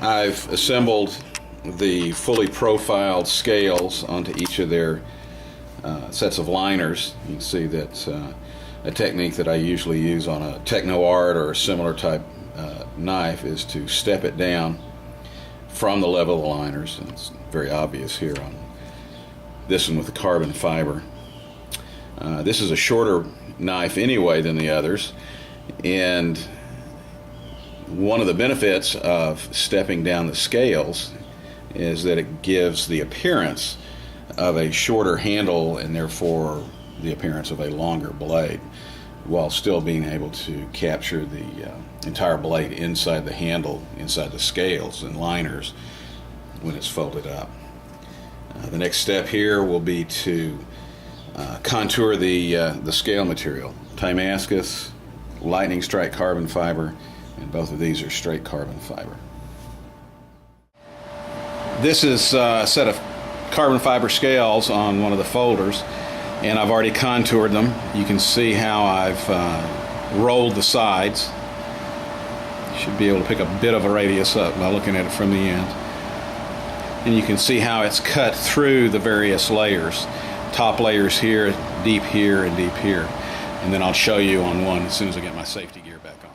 I've assembled the fully profiled scales onto each of their sets of liners. You can see that's a technique that I usually use on a Techno Art or a similar type knife is to step it down from the level of the liners. And it's very obvious here on this one with the carbon fiber. This is a shorter knife anyway than the others, and one of the benefits of stepping down the scales is that it gives the appearance of a shorter handle and therefore the appearance of a longer blade, while still being able to capture the entire blade inside the handle, inside the scales and liners when it's folded up. The next step here will be to contour the scale material. Timascus, lightning strike carbon fiber, and both of these are straight carbon fiber. This is a set of carbon fiber scales on one of the folders, and I've already contoured them. You can see how I've rolled the sides. You should be able to pick a bit of a radius up by looking at it from the end. And you can see how it's cut through the various layers. Top layers here, deep here, and deep here. And then I'll show you on one as soon as I get my safety gear back on.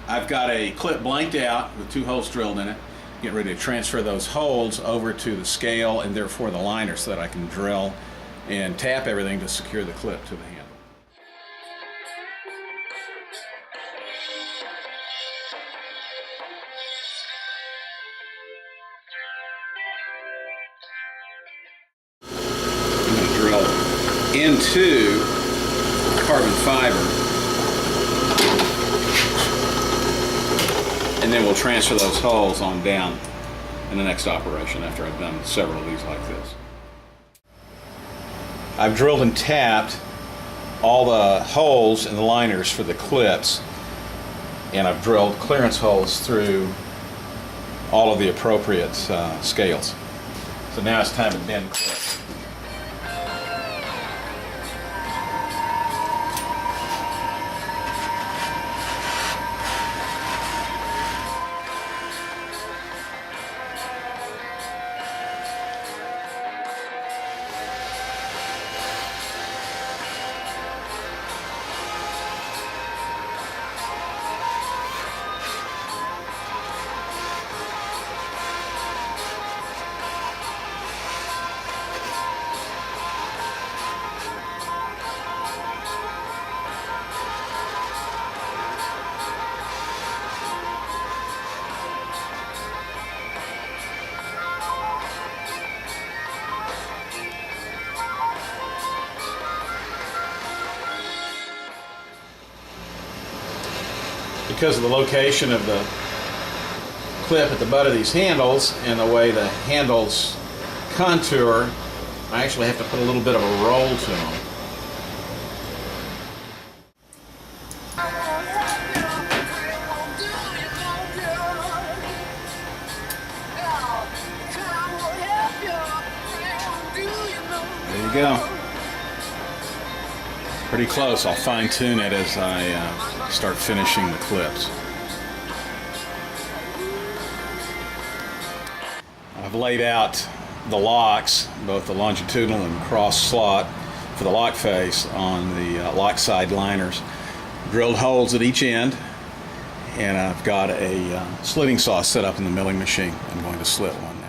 I've got a clip blanked out with 2 holes drilled in it. Get ready to transfer those holes over to the scale and therefore the liner so that I can drill and tap everything to secure the clip to the handle. I'm going to drill into carbon fiber, and then we'll transfer those holes on down in the next operation after I've done several of these like this. I've drilled and tapped all the holes in the liners for the clips, and I've drilled clearance holes through all of the appropriate scales. So now it's time to bend clips. because of the location of the clip at the butt of these handles and the way the handles contour, I actually have to put a little bit of a roll to them. There you go. Pretty close. I'll fine tune it as I start finishing the clips. I've laid out the locks, both the longitudinal and cross slot for the lock face on the lock side liners. Drilled holes at each end, and I've got a slitting saw set up in the milling machine. I'm going to slit one now.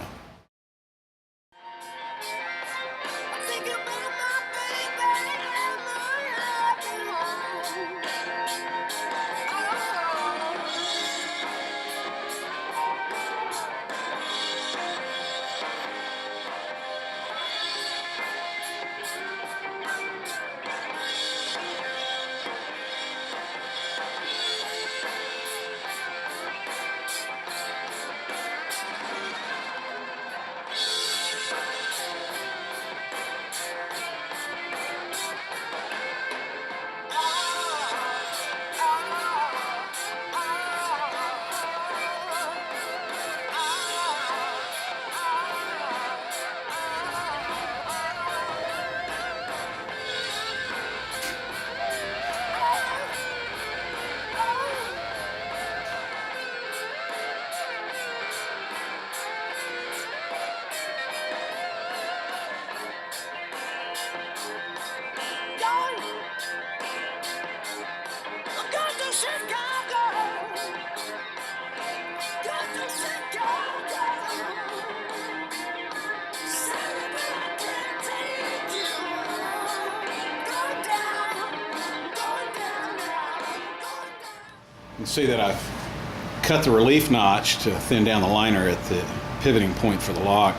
You can see that I've cut the relief notch to thin down the liner at the pivoting point for the lock.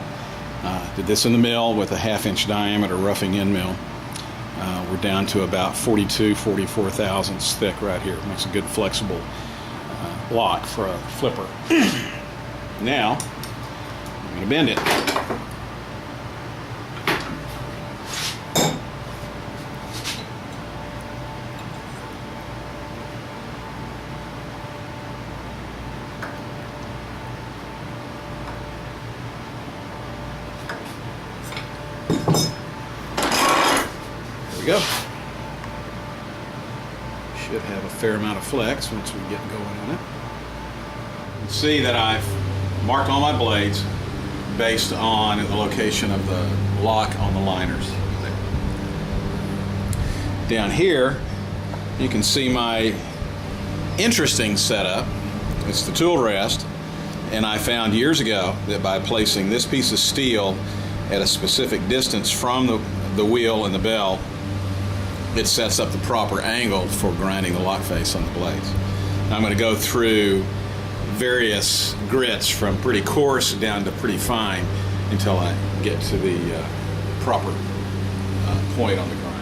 Did this in the mill with a 1/2 inch diameter roughing end mill. We're down to about 44 thousandths thick right here. Makes a good flexible lock for a flipper. Now, I'm going to bend it. Go. Should have a fair amount of flex once we get going on it. You can see that I've marked all my blades based on the location of the lock on the liners. Down here, you can see my interesting setup. It's the tool rest, and I found years ago that by placing this piece of steel at a specific distance from the wheel and the bell, it sets up the proper angle for grinding the lock face on the blades. Now I'm going to go through various grits from pretty coarse down to pretty fine until I get to the proper point on the grind.